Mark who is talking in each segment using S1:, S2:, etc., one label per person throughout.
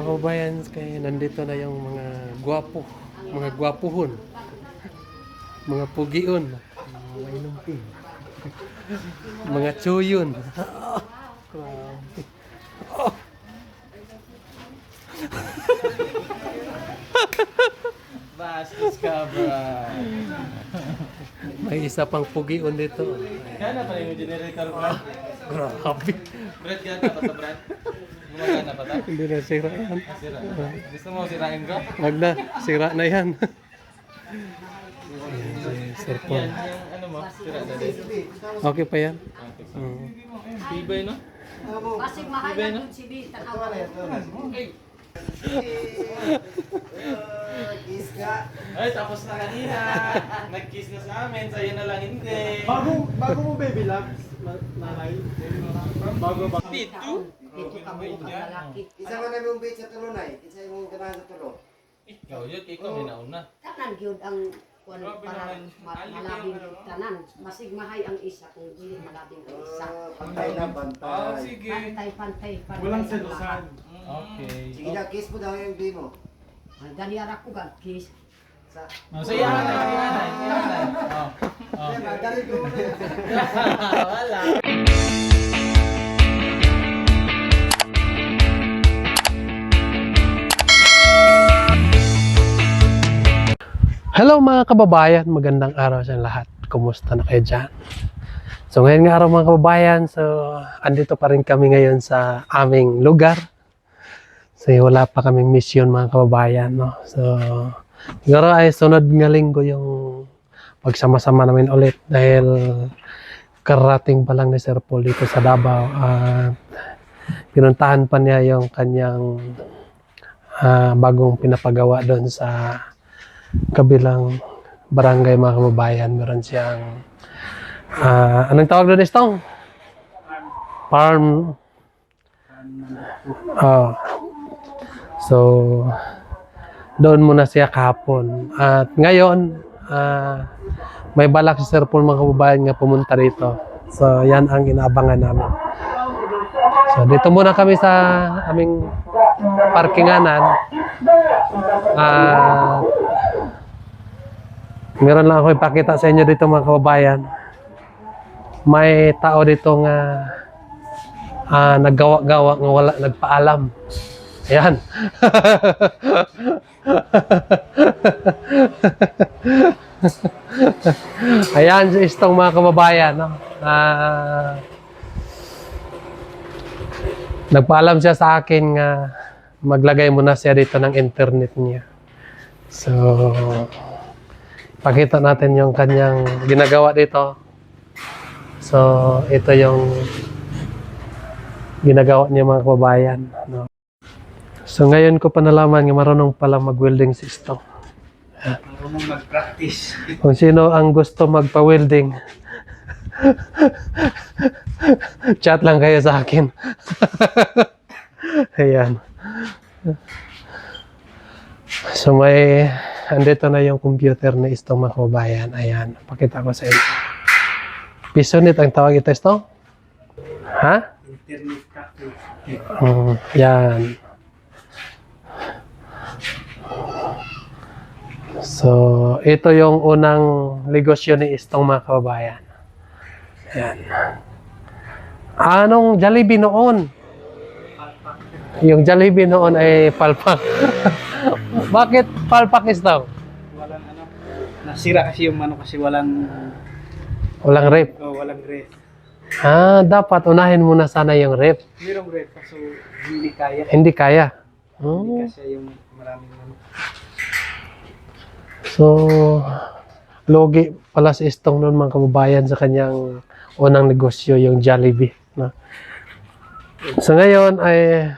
S1: kababayan, kaya nandito na yung mga gwapo, mga gwapuhon, mga pugion, mga inumping, mga tsuyon.
S2: Bastos ka, bro.
S1: May isa pang pugion dito.
S2: Gana pa yung generator, Brad.
S1: Grabe.
S2: Brad, gana pa to, Brad. Gumagana pa to.
S1: Hindi na sira yan.
S2: Sira. Gusto mo sirain ko?
S1: Wag na, sira na yan. Ayan, Sir Paul.
S2: Yan, yung ano mo, sira na din.
S1: Okay pa yan?
S2: Tibay, no?
S3: Basig mahal
S2: Iba, no?
S3: na si B. Tanawa.
S2: Ay, tapos na kanina. Nag-kiss na sa amin, sa'yo na lang hindi.
S4: Bago mo baby love, nanay. Bago ba?
S2: Dito?
S3: Dito ka mo mga lalaki.
S5: Isa man na yung beach sa tulo na Isa yung ganahan sa tulo.
S2: Ikaw, yun, ikaw, may nauna.
S3: Tanan gyud ang kuan para malabing tanan. Masig mahay ang isa kung dili malabing ang isa.
S5: Pantay na pantay.
S2: Sige.
S3: Pantay.
S4: Walang selusan.
S2: Okay.
S5: Sige na, kiss mo daw yung B mo.
S3: Dali ara ko gag kiss.
S5: Sa...
S2: Oh, sa iyan na, Oh. Oh.
S5: Dali ko mo na.
S2: Wala.
S1: Hello mga kababayan, magandang araw sa lahat. Kumusta na kayo dyan? So ngayon nga araw mga kababayan, so andito pa rin kami ngayon sa aming lugar. So wala pa kaming mission mga kababayan, no? So siguro ay sunod nga linggo yung pagsama-sama namin ulit dahil karating pa lang ni Sir Paul dito sa Davao at pinuntahan pa niya yung kanyang bagong pinapagawa doon sa kabilang barangay mga kababayan. Meron siyang anong tawag doon istong? Farm. So doon muna siya kahapon at ngayon may balak si Sir Paul mga kababayan nga pumunta rito. So yan ang inaabangan namin. So dito muna kami sa aming parkinganan. Meron lang ako ipakita sa inyo dito mga kababayan. May tao dito nga naggawa-gawa nga wala nagpaalam. Ayan. Ayan istong mga kababayan. No? Nagpaalam siya sa akin nga maglagay muna siya dito ng internet niya. So pakita natin yung kanyang ginagawa dito. So, ito yung ginagawa niya mga kababayan. No? So, ngayon ko pa nalaman nga marunong pala mag-welding si Istong.
S4: Marunong mag-practice.
S1: Kung sino ang gusto magpa-welding, chat lang kayo sa akin. Ayan. So, andito na yung computer ni Istong mga kababayan. Ayan, pakita ko sa inyo. Pisonit ang tawag ito, Istong? Ha?
S4: Internet cafe.
S1: Yan. So, ito yung unang negosyo ni Istong mga kababayan. Ayan. Anong Jollibee noon? Yung Jollibee noon ay palpak. Bakit palpak Istong?
S4: Walang ano. Nasira kasi yung ano kasi walang
S1: Walang rep.
S4: walang ref.
S1: Dapat unahin muna sana yung rep.
S4: Merong ref kaso hindi kaya.
S1: Hindi kaya.
S4: Hindi kasi yung maraming ano.
S1: So, logi pala si Istong noon mga kababayan sa kanyang unang negosyo, yung Jollibee. No? So ngayon ay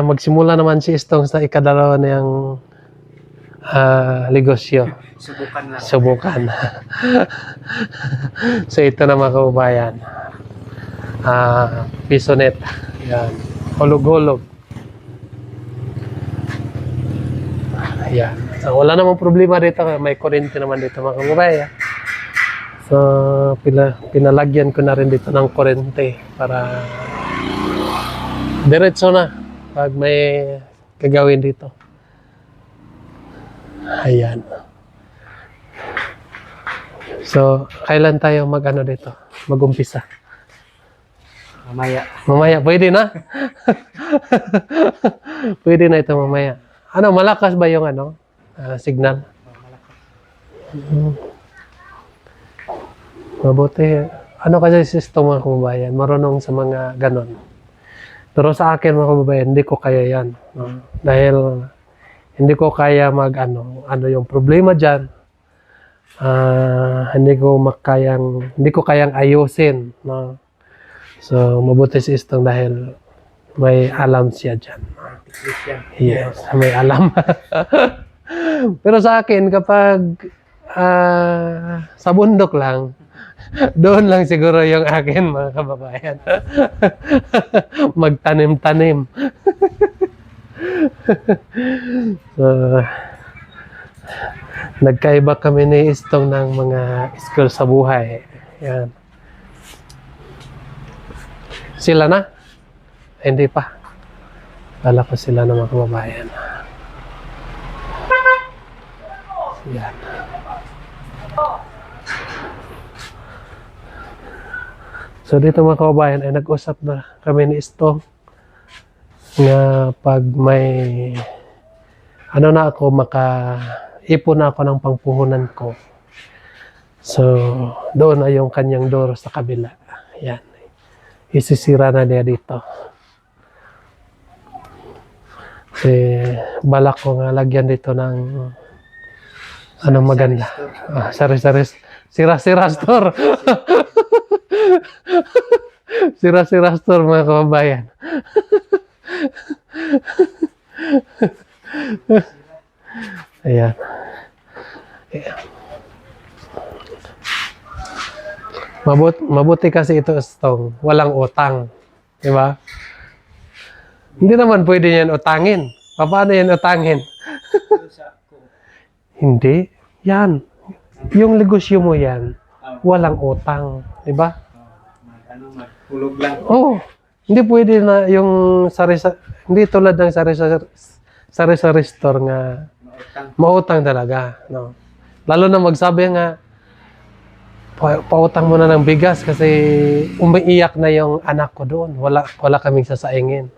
S1: magsimula naman si Istong sa ikadalawa niyang negosyo.
S4: Subukan lang.
S1: Subukan. So ito na mga kababayan. Pisonet. Yan. Hulog-hulog. Ayan. So, wala namang problema dito. May kuryente naman dito mga kababayan. So, pinalagyan ko na rin dito ng kuryente para Diretso na pag may gagawin dito. Ayan. So, kailan tayo mag-ano dito? Mag-umpisa?
S4: Mamaya.
S1: Mamaya, pwede na? Pwede na ito mamaya. Ano, malakas ba yung ano? Signal? Mabuti. Ano kasi system mga kababayan? Marunong sa mga ganon. Pero sa akin mga kababayan, hindi ko kaya yan. No? Dahil hindi ko kaya ano yung problema dyan. Hindi ko kayang ayusin. No? So, mabuti si Istong dahil may alam siya dyan. Yes, may alam. Pero sa akin, kapag sa bundok lang, doon lang siguro yung akin, mga kababayan. Magtanim-tanim. So, nagkaiba kami ni Istong ng mga skill sa buhay. Yan. Sila na? Hindi pa. Kala ko sila na mga kababayan. Yan. So dito mga kababayan ay nag-usap na kami ni Istong nga pag may ano na ako ipon na ako ng pangpuhunan ko. So doon na yung kanyang doro sa kabila. Yan. Isisira na niya dito. Kasi balak ko nga lagyan dito ng anong maganda. Sira-sira store. Sira-sira store mga kababayan. Ayan. Mabuti kasi ito Istong, walang utang. Di ba? Hindi naman pwede yan utangin. Paano yan utangin? Hindi. Yan. Yung negosyo mo yan, walang utang. Di ba?
S4: Magkulog lang.
S1: Oo. Hindi pwede na yung hindi tulad ng sari-sari store nga mautang talaga. No? Lalo na magsabi nga, pautang mo na ng bigas kasi umiiyak na yung anak ko doon. Wala kaming sasaingin.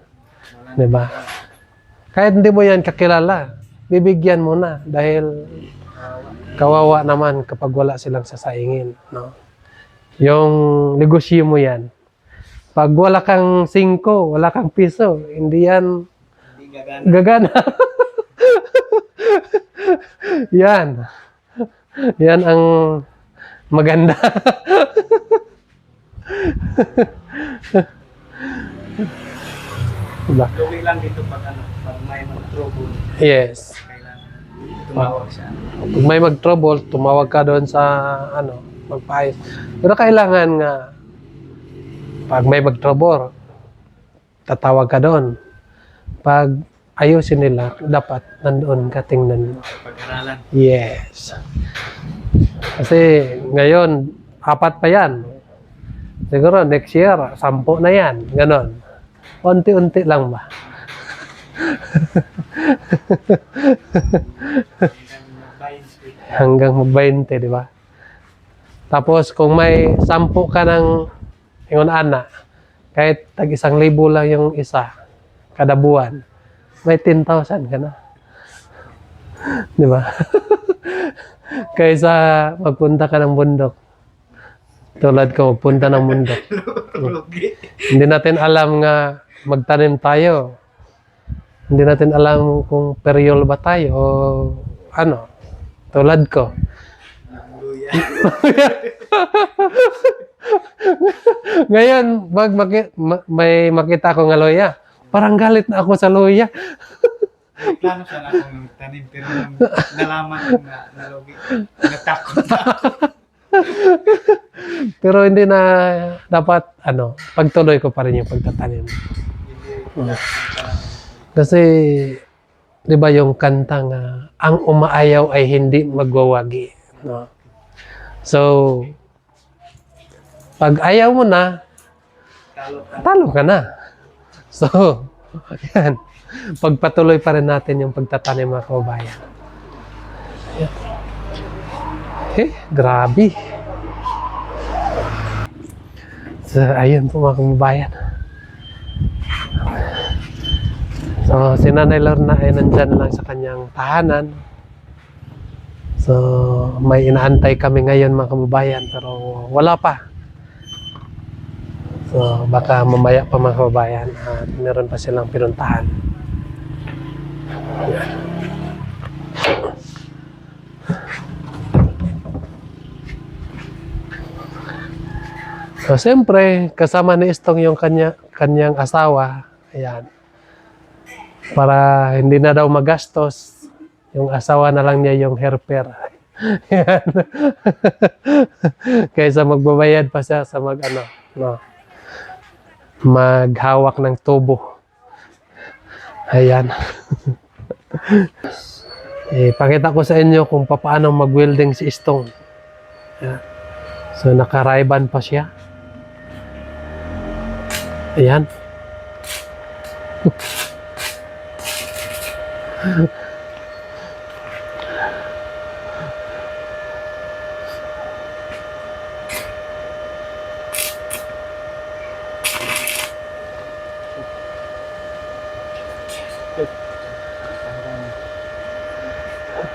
S1: Diba? Kahit hindi mo yan kakilala, bibigyan mo na dahil kawawa naman kapag wala silang sasaingin. No? Yung negosyo mo yan. Pag wala kang 5, wala kang piso, hindi yan gagana. Yan. Yan ang maganda. Diba?
S4: Tuloy lang dito pag may mag-trouble.
S1: Yes.
S4: Kailangan tumawag siya.
S1: Pag may mag-trouble, tumawag ka doon sa magpaayos. Pero kailangan nga pag may mag-trouble, tatawag ka doon. Pag ayusin nila, dapat nandoon ka tingnan mo.
S4: Pag-aralan.
S1: Yes. Kasi ngayon, 4 pa yan. Siguro next year, 10 na yan. Ganon. Unti-unti lang ba? Hanggang mag-20, di ba? Tapos kung may 10 ka ng ingon ana, kahit tag 1,000 lang yung isa, kada buwan, may 10,000 ka na. Di ba? Kaysa magpunta ka ng bundok. Tulad ko, magpunta ng bundok. Hindi natin alam nga magtanim tayo. Hindi natin alam kung periol ba tayo o ano. Tulad ko. Ngayon, may makita ko nga loya, parang galit na ako sa loya.
S4: Plano siya na akong tanim pero nung nalaman ko na nalugi, natakot na ako.
S1: Pero hindi na dapat, pagtuloy ko pa rin yung pagtatanim. Kasi, di ba yung kanta nga, ang umaayaw ay hindi magwawagi. No? So, pag ayaw mo na, talo ka na. So, yan. Pagpatuloy pa rin natin yung pagtatanim mga kababayan. Ayan. Grabe. So, ayun po mga kababayan. So, si Nanay Lorna ay nandyan lang sa kanyang tahanan. So, may inaantay kami ngayon mga kababayan pero wala pa. So, baka mamaya pa mga kababayan at meron pa silang pinuntahan. Ayan. So, siyempre, kasama ni Istong yung kanyang asawa. Ayan. Para hindi na daw magastos, yung asawa na lang niya yung helper. Ayan. Kaysa magbabayad pa siya sa maghawak ng tubo. Ayan. Pakita ko sa inyo kung paano mag-welding si Istong. Ayan. So, naka-riban pa siya. Ayan.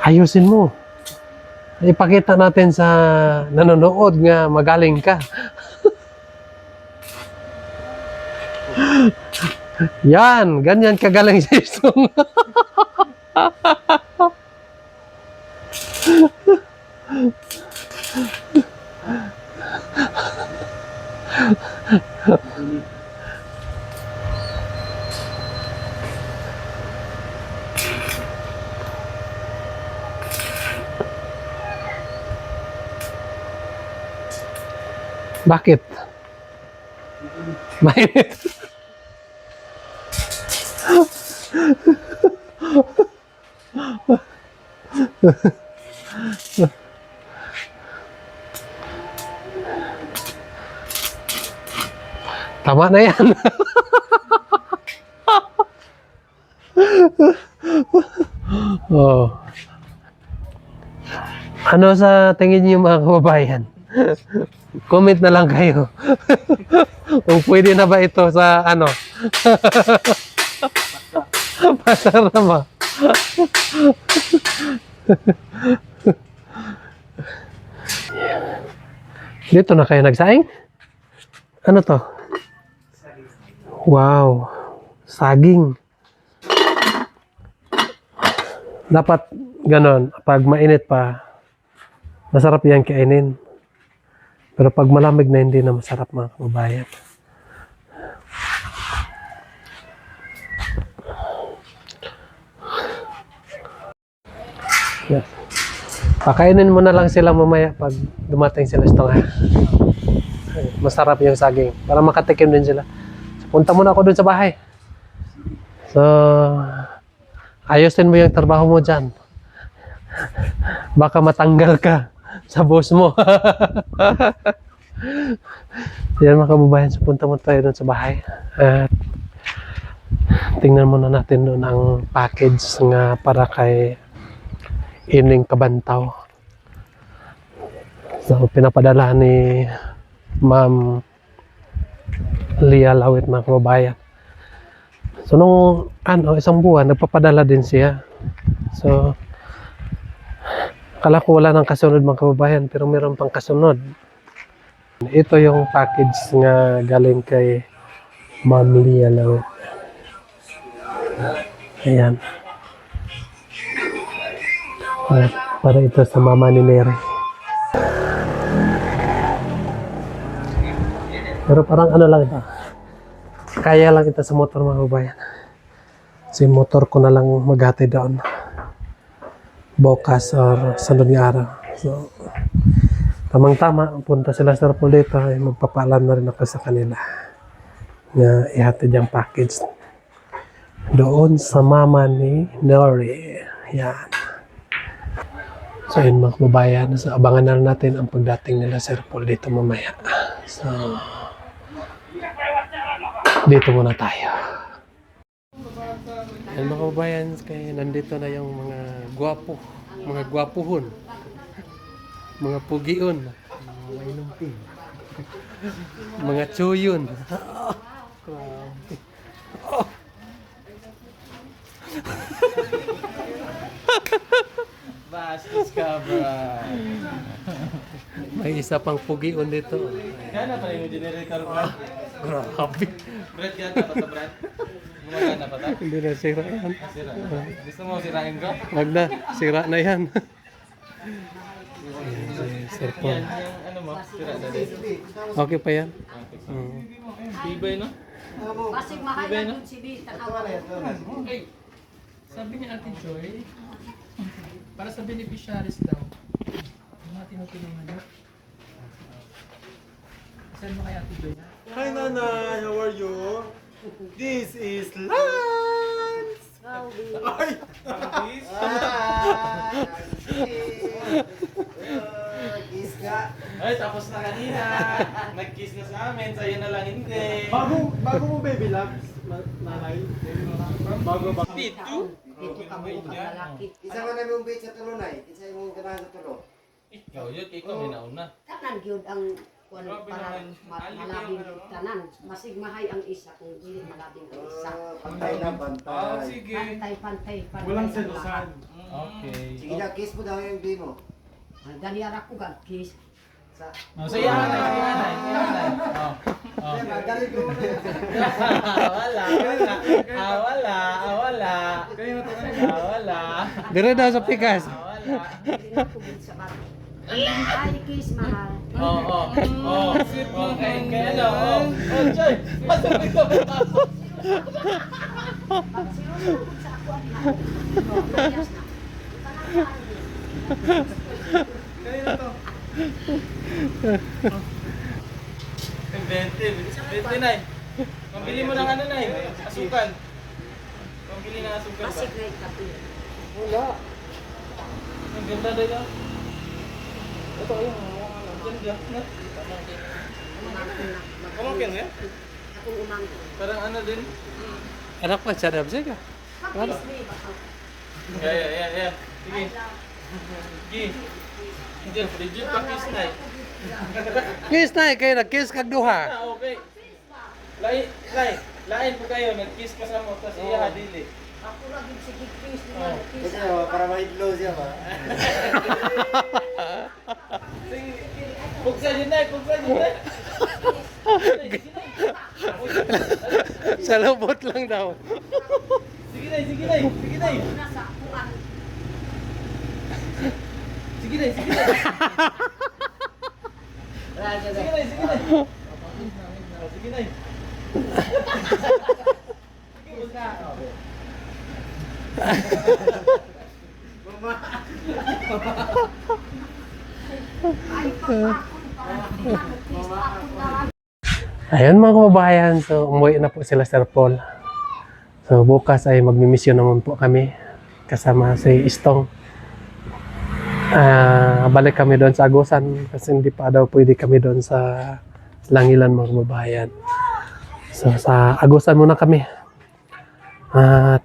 S1: Ayusin mo. Ipakita natin sa nanonood nga magaling ka. Yan, ganyan kagaling si Istong. Bakit? Mainit. Tama na yan. Oh. Ano sa tingin niyo mga kababayan? Comment na lang kayo. Kung pwede na ba ito sa ano? Pasar na ba? Dito na kayo nagsaing? Ano to? Wow. Saging. Dapat ganon. Pag mainit pa, masarap yan kainin. Pero pag malamig na, hindi na masarap mga kababayan. Yes. Pakainin mo na lang sila mamaya pag dumating sila sa tunga. Masarap yung saging. Para makatikim din sila. So, punta muna ako dun sa bahay. So, ayusin mo yung trabaho mo dyan. Baka matanggal ka sa boss mo. Yan mga kababayan, so punta mo tayo doon sa bahay at tingnan muna natin doon ang package nga para kay Ining Kabantaw. So pinapadala ni Ma'am Lia Lawit mga kababayan. So nung isang buwan nagpapadala din siya. So akala ko wala nang kasunod mga kababayan, pero meron pang kasunod. Ito yung package nga galing kay Ma'am Lia Lawit. Ayan. Para ito sa mama ni Mary. Pero parang ano lang ito. Kaya lang ito sa motor mga kababayan. Kasi motor ko na lang maghati doon. Bukas or sunod ng araw. So, tamang-tama, punta sila sa Rapol dito, ay magpapaalam na rin ako sa kanila na ihatid yung package doon sa mama ni Nori. Yan. So, yun mga kababayan, so, abangan na natin ang pagdating nila sa Rapol dito mamaya. So, dito muna tayo. Yan mga kababayan, kaya nandito na yung mga gwapo, mga gwapuhon, mga pugion, mga wainumping, mga tsuyon. Grabe.
S2: Bastos ka, bro.
S1: May isa pang pugion dito.
S2: Gana pa yung generator, Brad.
S1: Grabe.
S2: Brad, gana pa to, Brad. Gumagana pa ta?
S1: Hindi na sira yan.
S2: Sira. Gusto mo sirain ko?
S1: Wag na, sira na yan. Ayan, si Sir Paul.
S2: Yan, yung ano mo, sira na din.
S1: Okay pa yan?
S2: Tibay, no?
S3: Basig mahal
S2: Ibe,
S3: yan
S2: no?
S3: yung si Bita.
S6: Okay. Sabi ni Ate Joy, para sa beneficiaries daw, yung mga tinutulungan niyo. Send mo kay Ate Joy na.
S4: Hi Nanay, how are you? This is Lance! Ay!
S5: Kiss ka.
S2: Ay, tapos na kanina. Nag-kiss na sa amin, sa'yo na lang hindi.
S4: Bago mo baby loves, Nanay? Bago ba?
S2: Dito?
S3: Dito ka mo ang lalaki.
S5: Isa man namin umbit sa tulunay. Isa yung ganahan sa tulo.
S2: Ikaw yun, ikaw may nauna.
S3: Tanan gyud ang kuan
S2: Grabe
S3: para
S2: naman.
S3: malabing tanan. Masig mahay ang isa kung dili malabing ang isa.
S5: Pantay na,
S2: Oh,
S5: pantay.
S2: sige.
S3: Pantay.
S4: Walang
S3: ang
S4: selusan.
S2: Okay.
S5: Sige na, kiss mo daw yung di mo.
S3: lahat. Dali ara ko gag kiss.
S5: Sa...
S2: Oh, sa iyanay, sa iyanay, sa iyanay. Oh. Oh.
S5: Dali ko muna.
S2: Wala. Wala.
S1: Dira daw sa pikas.
S2: Wala.
S3: Dili na ko gid sa bato. Ay kiss mahal.
S2: Oo. Okay, kaya ano, Joy, masabi ko ba ako?
S3: Pag sinusunod ko sa ako ang lahat. Yes na.
S2: Bente, Nay. Pambili mo ng ano, Nay? Asukan. Pambili ng asukan ba?
S3: Masig na ikapi.
S2: Ang ganda doon yun. Ito yung ang ganda. No?
S3: Umangkin na.
S2: Kumangkin eh?
S3: Akong umangkin.
S2: Parang ano din.
S1: Anak pa, siya daw siya.
S3: Pag-kiss me baka.
S2: Yeah. Sige. Sige. Hindi, legit pa kiss, Nay.
S1: Kiss na, kayo nag-kiss kag duha.
S2: Ah, okay. Lain po kayo, nag-kiss ka sa mo, tapos iya hadili.
S3: Ako lagi sige kiss
S2: Oh.
S3: niya. Kiss
S5: Kasi para mahidlo siya ba?
S2: Sige, pugsa yun, Nay, pugsa yun, Nay.
S1: Sa lubot lang daw.
S2: Sige, Nay.
S3: Nasa kuan.
S2: Sige, Nay. Sige, Nay. Sige, Nay.
S3: Ay pagpakon para kiss ako na.
S1: Ayun mga kababayan, so umuwi na po sila Sir Paul. So bukas ay magmimisyon naman po kami kasama si Istong. Balik kami doon sa Agusan kasi hindi pa daw pwede kami doon sa Langilan mga kababayan. So sa Agusan muna kami. At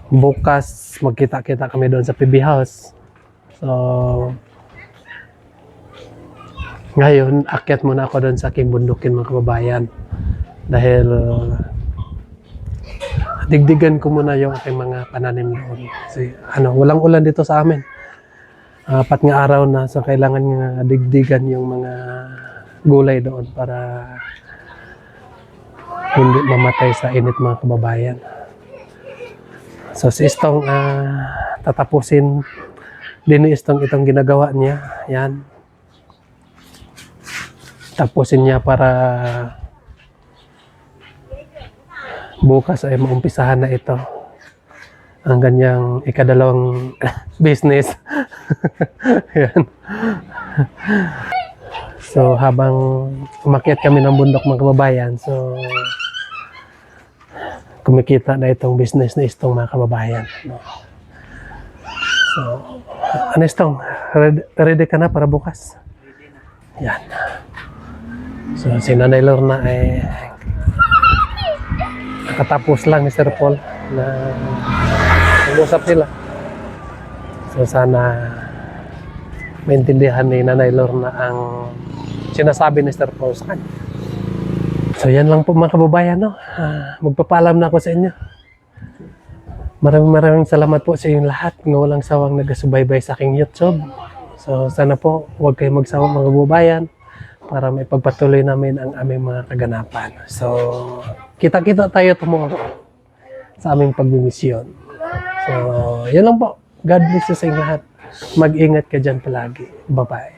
S1: bukas magkita-kita kami doon sa PB House. So ngayon, akyat muna ako doon sa aking bundukin mga kababayan. Dahil digdigan ko muna yung aking mga pananim doon. Kasi walang ulan dito sa amin. 4 nga araw na, so kailangan nga digdigan yung mga gulay doon para hindi mamatay sa init mga kababayan. So si Istong tatapusin din ni Istong itong ginagawa niya. Yan. Tapusin niya para bukas ay maumpisahan na ito ang ganyang ikadalawang business. Yan. So habang umakyat kami ng bundok mga kababayan, so kumikita na itong business na Istong mga kababayan. So ano Istong, ready ka na para bukas? Yan. So, si Nanay Lorna ay nakatapos lang ni Sir Paul. na mag-usap sila. So sana maintindihan ni Nanay Lorna ang sinasabi ni Sir Paul sa kanya. So yan lang po mga kababayan, no? Magpapaalam na ako sa inyo. Maraming salamat po sa inyong lahat ng walang sawang nagasubaybay sa aking YouTube. So sana po huwag kayong magsawa mga kababayan para may pagpatuloy namin ang aming mga kaganapan. So kita-kita tayo tomorrow sa aming pagmimisyon. So yan lang po. God bless you sa inyong lahat. Mag-ingat ka dyan palagi. Bye-bye.